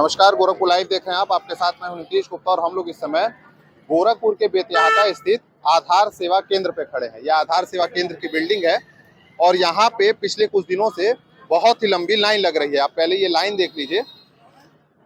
नमस्कार, गोरखपुर लाइव देख रहे हैं आप। आपके साथ मैं हूं नीतीश गुप्ता और हम लोग इस समय गोरखपुर के बेतिहाता स्थित आधार सेवा केंद्र पे खड़े हैं। यह आधार सेवा केंद्र की बिल्डिंग है और यहाँ पे पिछले कुछ दिनों से बहुत ही लंबी लाइन लग रही है। आप पहले ये लाइन देख लीजिए,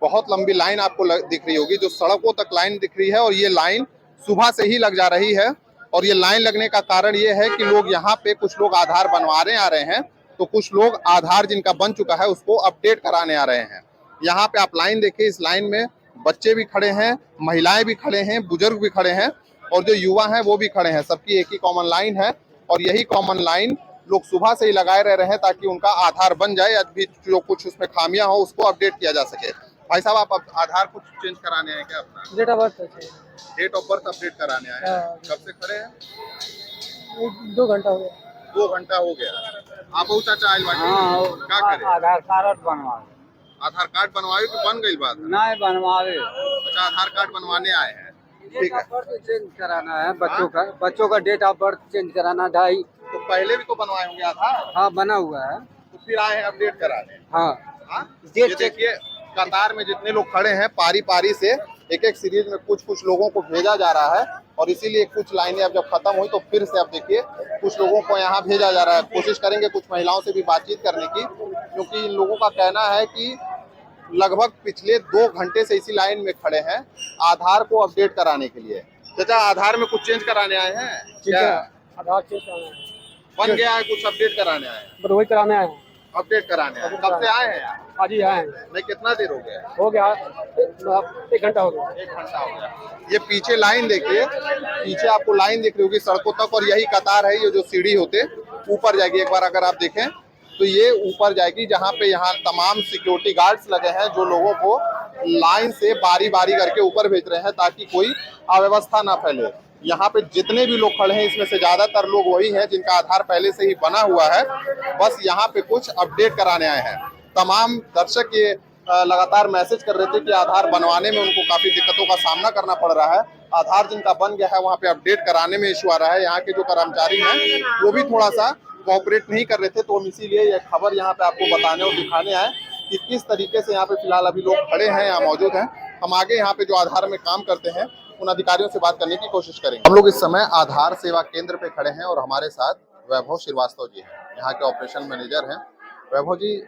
बहुत लंबी लाइन आपको दिख रही होगी, जो सड़कों तक लाइन दिख रही है। और ये लाइन सुबह से ही लग जा रही है। और ये लाइन लगने का कारण ये है कि लोग यहाँ पे कुछ लोग आधार बनवाने आ रहे हैं, तो कुछ लोग आधार जिनका बन चुका है उसको अपडेट कराने आ रहे हैं। यहाँ पे आप लाइन देखिए, इस लाइन में बच्चे भी खड़े हैं, महिलाएं भी खड़े हैं, बुजुर्ग भी खड़े हैं और जो युवा हैं वो भी खड़े हैं। सबकी एक ही कॉमन लाइन है और यही कॉमन लाइन लोग सुबह से ही लगाए रह रहे हैं ताकि उनका आधार बन जाए। अभी जो कुछ उसमें खामियां हो उसको अपडेट किया जा सके। भाई साहब, आप आधार कुछ चेंज कराने आए क्या? अपना date of birth date of birth update कराने आए हैं। कब से खड़े हैं? 2 घंटा हो गया। 2 घंटा हो गया। आप बहुत चाचा आयल बाटे, क्या करे? आधार कार्ड बनवावे। आधार कार्ड बनवावे कि बन गई बात? नहीं बनवावे। अच्छा, आधार कार्ड बनवाने आए हैं, ठीक है। चेंज कराना है बच्चों का डेट ऑफ बर्थ चेंज कराना। 2.5 तो पहले भी तो बनवाए होंगे आधार? हाँ बना हुआ है। तो फिर आए हैं अपडेट कराने? हाँ ये देखिए, कतार में जितने लोग खड़े हैं, पारी पारी से एक एक सीरीज में कुछ कुछ लोगों को भेजा जा रहा है। और इसीलिए कुछ लाइनें अब जब खत्म हुई तो फिर से अब देखिए कुछ लोगों को यहाँ भेजा जा रहा है। कोशिश करेंगे कुछ महिलाओं से भी बातचीत करने की, क्योंकि इन लोगों का कहना है कि लगभग पिछले 2 घंटे से इसी लाइन में खड़े हैं आधार को अपडेट कराने के लिए। चाचा, आधार में कुछ चेंज कराने आए हैं क्या? आधार चेंज कराना है। बन गया है, कुछ अपडेट कराने आए हैं? वही कराने आए हैं। अपडेट कराने आए हैं। कब से आए हैं? आज ही आए हैं। नहीं, कितना देर हो गया? हो गया 1 घंटा हो गया। 1 घंटा हो गया। ये पीछे लाइन देखिए, पीछे आपको लाइन दिख रही होगी सड़कों तक, और यही कतार है। ये जो सीढ़ी होते ऊपर जाएगी, एक बार अगर आप देखें तो ये ऊपर जाएगी, जहाँ पे यहाँ तमाम सिक्योरिटी गार्ड्स लगे हैं जो लोगों को लाइन से बारी बारी करके ऊपर भेज रहे हैं ताकि कोई अव्यवस्था ना फैले। यहाँ पे जितने भी लोग खड़े हैं इसमें से ज्यादातर लोग वही हैं जिनका आधार पहले से ही बना हुआ है, बस यहाँ पे कुछ अपडेट कराने आए हैं। तमाम दर्शक ये लगातार मैसेज कर रहे थे कि आधार बनवाने में उनको काफी दिक्कतों का सामना करना पड़ रहा है। आधार जिनका बन गया है वहाँ पे अपडेट कराने में इशू आ रहा है। यहाँ के जो कर्मचारी हैं वो भी थोड़ा सा कोऑपरेट नहीं कर रहे थे, तो हम इसीलिए ये खबर यहाँ पे आपको बताने और दिखाने आए कि किस तरीके से यहाँ पे फिलहाल अभी लोग खड़े हैं, यहाँ मौजूद हैं। हम आगे यहाँ पे जो आधार में काम करते हैं उन अधिकारियों से बात करने की कोशिश करेंगे। हम लोग इस समय आधार सेवा केंद्र पे खड़े हैं और हमारे साथ वैभव श्रीवास्तव जी हैं, यहाँ के ऑपरेशन मैनेजर हैं। वैभव जी,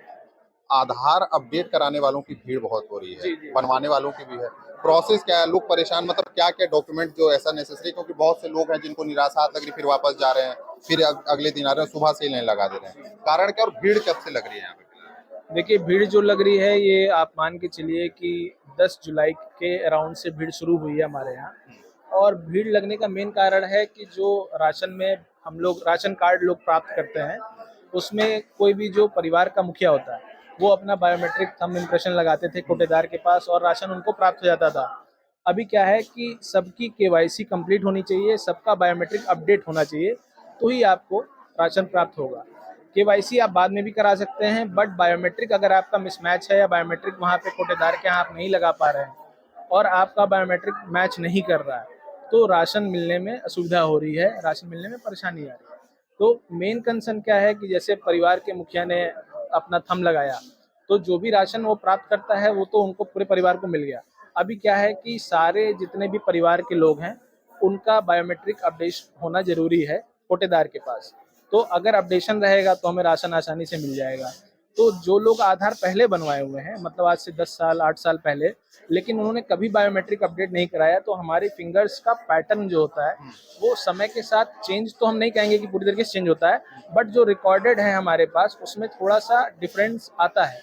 आधार अपडेट कराने वालों की भीड़ बहुत हो रही है, बनवाने वालों की भी है। प्रोसेस क्या है? लोग परेशान, मतलब क्या क्या डॉक्यूमेंट जो ऐसा नेसेसरी, क्योंकि बहुत से लोग हैं जिनको निराशा लग रही, फिर वापस जा रहे हैं, फिर अगले दिन आ रहे हैं, सुबह से ही लाइन लगा दे रहे हैं। कारण क्या और भीड़ कब से लग रही है यहाँ पे? देखिए, भीड़ जो लग रही है ये आप मान के चलिए कि 10 जुलाई के अराउंड से भीड़ शुरू हुई है हमारे यहाँ। और भीड़ लगने का मेन कारण है कि जो राशन में हम लोग राशन कार्ड लोग प्राप्त करते हैं, उसमें कोई भी जो परिवार का मुखिया होता है वो अपना बायोमेट्रिक थंब इम्प्रेशन लगाते थे कोटेदार के पास और राशन उनको प्राप्त हो जाता था। अभी क्या है कि सबकी केवाईसी कंप्लीट होनी चाहिए, सबका बायोमेट्रिक अपडेट होना चाहिए, तो ही आपको राशन प्राप्त होगा। केवाईसी आप बाद में भी करा सकते हैं, बट बायोमेट्रिक अगर आपका मिसमैच है या बायोमेट्रिक वहाँ पे कोटेदार के यहाँ आप नहीं लगा पा रहे हैं और आपका बायोमेट्रिक मैच नहीं कर रहा है, तो राशन मिलने में असुविधा हो रही है, राशन मिलने में परेशानी आ रही है। तो मेन कंसर्न क्या है कि जैसे परिवार के मुखिया ने अपना थंब लगाया, तो जो भी राशन वो प्राप्त करता है वो तो उनको पूरे परिवार को मिल गया। अभी क्या है कि सारे जितने भी परिवार के लोग हैं उनका बायोमेट्रिक अपडेट होना जरूरी है कोटेदार के पास। तो अगर अपडेशन रहेगा तो हमें राशन आसानी से मिल जाएगा। तो जो लोग आधार पहले बनवाए हुए हैं, मतलब आज से 10 साल 8 साल पहले, लेकिन उन्होंने कभी बायोमेट्रिक अपडेट नहीं कराया, तो हमारे फिंगर्स का पैटर्न जो होता है वो समय के साथ चेंज, तो हम नहीं कहेंगे कि पूरी तरीके से चेंज होता है, बट जो रिकॉर्डेड है हमारे पास उसमें थोड़ा सा डिफरेंस आता है।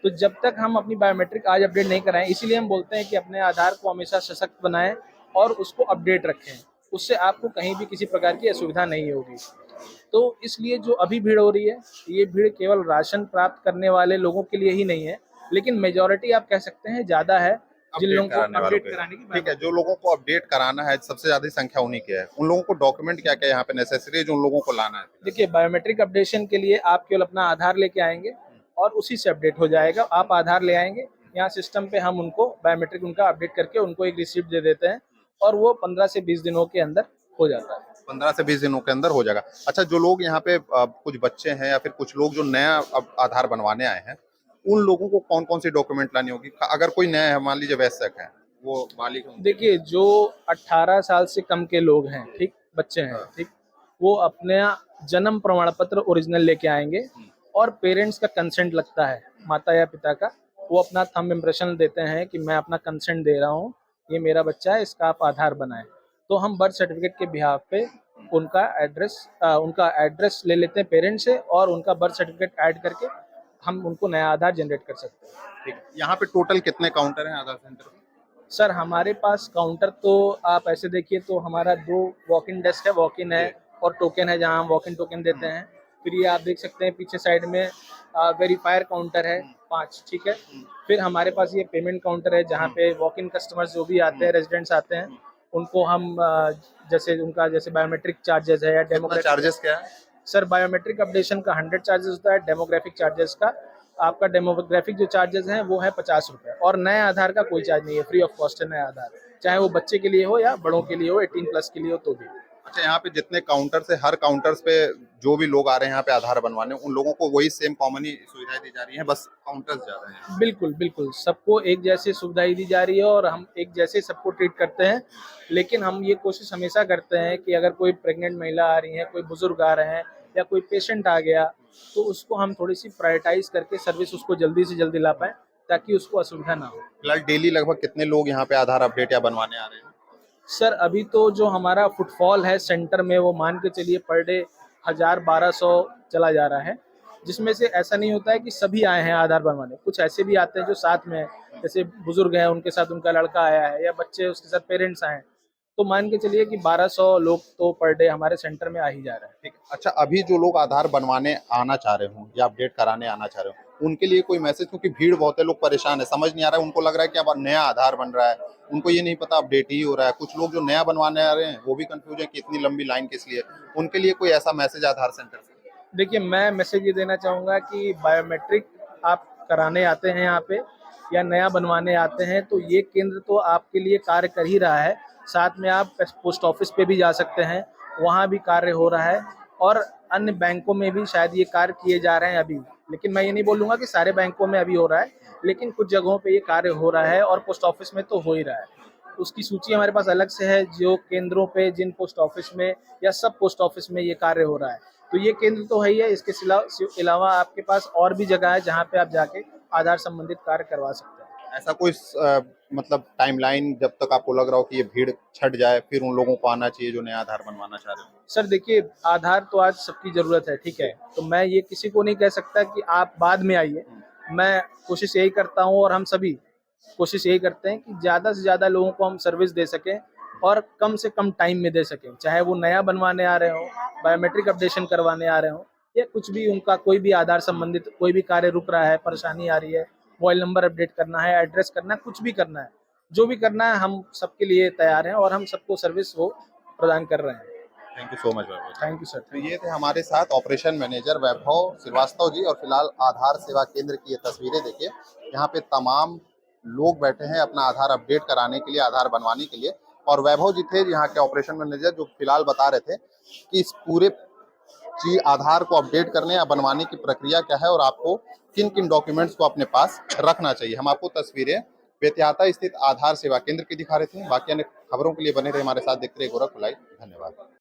तो जब तक हम अपनी बायोमेट्रिक आज अपडेट नहीं कराएं, इसीलिए हम बोलते हैं कि अपने आधार को हमेशा सशक्त बनाएं और उसको अपडेट रखें, उससे आपको कहीं भी किसी प्रकार की असुविधा नहीं होगी। तो इसलिए जो अभी भीड़ हो रही है, ये भीड़ केवल राशन प्राप्त करने वाले लोगों के लिए ही नहीं है, लेकिन मेजॉरिटी आप कह सकते हैं ज्यादा है जिन लोगों को अपडेट कराने की। ठीक है, जो लोगों को अपडेट कराना है सबसे ज्यादा संख्या उन्हीं की है। उन लोगों को डॉक्यूमेंट क्या क्या यहाँ पे नेसेसरी है जो उन लोगों को लाना है? देखिए, बायोमेट्रिक अपडेशन के लिए आप केवल अपना आधार लेके आएंगे और उसी से अपडेट हो जाएगा। आप आधार ले आएंगे, यहाँ सिस्टम पे हम उनको बायोमेट्रिक उनका अपडेट करके उनको एक रिसिप्ट दे देते हैं और वो 15 से 20 दिनों के अंदर हो जाता है। 15 से 20 दिनों के अंदर हो जाएगा। अच्छा, जो लोग यहाँ पे कुछ बच्चे हैं या फिर कुछ लोग जो नया आधार बनवाने आए हैं, उन लोगों को कौन कौन सी डॉक्यूमेंट लानी होगी? अगर कोई नया है, मान लीजिए वयस्क है, वो बालिग है, देखिए, जो 18 साल से कम के लोग हैं, ठीक, बच्चे हैं, ठीक, वो अपने जन्म प्रमाण पत्र ओरिजिनल लेके आएंगे और पेरेंट्स का कंसेंट लगता है, माता या पिता का। वो अपना थंब इम्प्रेशन देते हैं कि मैं अपना कंसेंट दे रहा हूँ, ये मेरा बच्चा है, इसका आप आधार बनाएं। तो हम बर्थ सर्टिफिकेट के बिहाफ पे उनका एड्रेस ले लेते हैं पेरेंट्स से, और उनका बर्थ सर्टिफिकेट ऐड करके हम उनको नया आधार जनरेट कर सकते हैं। ठीक। यहाँ पे टोटल कितने काउंटर हैं आधार सेंटर में? सर, हमारे पास काउंटर तो आप ऐसे देखिए तो हमारा 2 वॉक इन डेस्क है, वॉक इन है, और टोकन है जहाँ हम वॉक इन टोकन देते हैं। फिर ये आप देख सकते हैं पीछे साइड में वेरीफायर काउंटर है 5, ठीक है। फिर हमारे पास ये पेमेंट काउंटर है जहाँ पे वॉक इन कस्टमर्स जो भी आते हैं, रेजिडेंट्स आते हैं, उनको हम जैसे बायोमेट्रिक चार्जेस है या डेमोग्राफिक चार्जेस क्या है? सर, बायोमेट्रिक अपडेशन का 100 चार्जेस होता है, डेमोग्राफिक चार्जेस का आपका डेमोग्राफिक जो चार्जेस हैं वो है 50 रुपये, और नए आधार का कोई चार्ज नहीं है, फ्री ऑफ कॉस्ट है नया आधार, चाहे वो बच्चे के लिए हो या बड़ों के लिए हो, 18+ के लिए हो तो भी। अच्छा, यहाँ पे जितने काउंटर से हर काउंटर्स पे जो भी लोग आ रहे हैं यहाँ पे आधार बनवाने, उन लोगों को वही सेम कॉमन ही सुविधाएं दी जा रही हैं, बस काउंटर्स ज्यादा हैं? बिल्कुल बिल्कुल, सबको एक जैसी सुविधाएं दी जा रही है और हम एक जैसे सबको ट्रीट करते हैं। लेकिन हम ये कोशिश हमेशा करते हैं कि अगर कोई प्रेग्नेंट महिला आ रही है, कोई बुजुर्ग आ रहे हैं या कोई पेशेंट आ गया, तो उसको हम थोड़ी सी प्रायोरिटाइज करके सर्विस उसको जल्दी से जल्दी ला पाएं, ताकि उसको असुविधा ना हो। फिलहाल डेली लगभग कितने लोग यहाँ पे आधार अपडेट या बनवाने आ रहे हैं? सर, अभी तो जो हमारा फुटफॉल है सेंटर में, वो मान के चलिए पर डे 1000-1200 चला जा रहा है, जिसमें से ऐसा नहीं होता है कि सभी आए हैं आधार बनवाने। कुछ ऐसे भी आते हैं जो साथ में हैं, जैसे बुजुर्ग हैं, उनके साथ उनका लड़का आया है, या बच्चे उसके साथ पेरेंट्स आए हैं, तो मान के चलिए कि 1200 लोग तो पर डे हमारे सेंटर में आ ही जा रहे हैं। ठीक। अच्छा, अभी जो लोग आधार बनवाने आना चाह रहे हो या अपडेट कराने आना चाह रहे हो, उनके लिए कोई मैसेज? क्योंकि भीड़ बहुत है, लोग परेशान है, समझ नहीं आ रहा है, उनको लग रहा है कि अब नया आधार बन रहा है, उनको ये नहीं पता अपडेट ही हो रहा है। कुछ लोग जो नया बनवाने आ रहे हैं वो भी कंफ्यूज है कि इतनी लंबी लाइन किस लिए। उनके लिए कोई ऐसा मैसेज आधार सेंटर से? देखिए, मैं मैसेज ये देना चाहूँगा कि बायोमेट्रिक आप कराने आते हैं यहाँ पे या नया बनवाने आते हैं, तो ये केंद्र तो आपके लिए कार्य कर ही रहा है। साथ में आप पोस्ट ऑफिस पे भी जा सकते हैं, वहाँ भी कार्य हो रहा है, और अन्य बैंकों में भी शायद ये कार्य किए जा रहे हैं अभी। लेकिन मैं ये नहीं बोलूँगा कि सारे बैंकों में अभी हो रहा है, लेकिन कुछ जगहों पे ये कार्य हो रहा है, और पोस्ट ऑफिस में तो हो ही रहा है। उसकी सूची हमारे पास अलग से है, जो केंद्रों पे, जिन पोस्ट ऑफिस में या सब पोस्ट ऑफिस में ये कार्य हो रहा है। तो ये केंद्र तो है ही है, इसके अलावा आपके पास और भी जगह है जहाँ पे आप जाके आधार संबंधित कार्य करवा सकते हैं। ऐसा कोई मतलब टाइमलाइन जब तक आपको लग रहा हो कि ये भीड़ छट जाए, फिर उन लोगों को आना चाहिए जो नया आधार बनवाना चाह रहे हो? सर देखिए, आधार तो आज सबकी ज़रूरत है, ठीक है, तो मैं ये किसी को नहीं कह सकता कि आप बाद में आइए। मैं कोशिश यही करता हूँ, और हम सभी कोशिश यही करते हैं कि ज़्यादा से ज़्यादा लोगों को हम सर्विस दे सकें और कम से कम टाइम में दे सकें, चाहे वो नया बनवाने आ रहे हों, बायोमेट्रिक अपडेशन करवाने आ रहे हों, या कुछ भी उनका कोई भी आधार संबंधित कोई भी कार्य रुक रहा है, परेशानी आ रही है, मोबाइल नंबर अपडेट करना है, एड्रेस करना है, कुछ भी करना है, जो भी करना है, हम सबके लिए तैयार हैं और हम सबको सर्विस वो प्रदान कर रहे हैं। Thank you so much Vaibhav. Thank you sir. तो ये थे हमारे साथ ऑपरेशन मैनेजर वैभव श्रीवास्तव जी, और फिलहाल आधार सेवा केंद्र की ये तस्वीरें देखिए। यहाँ पे तमाम लोग बैठे हैं अपना आधार अपडेट कराने के लिए, आधार बनवाने के लिए, और वैभव जी थे यहाँ के ऑपरेशन मैनेजर, जो फिलहाल बता रहे थे कि इस पूरे चीज आधार को अपडेट करने या बनवाने की प्रक्रिया क्या है और आपको किन किन डॉक्यूमेंट्स को अपने पास रखना चाहिए। हम आपको तस्वीरें बेत्याता स्थित आधार सेवा केंद्र की दिखा रहे थे। बाकी अन्य खबरों के लिए बने रहे हमारे साथ, देखते रहे गोरखपुर लाइव। धन्यवाद।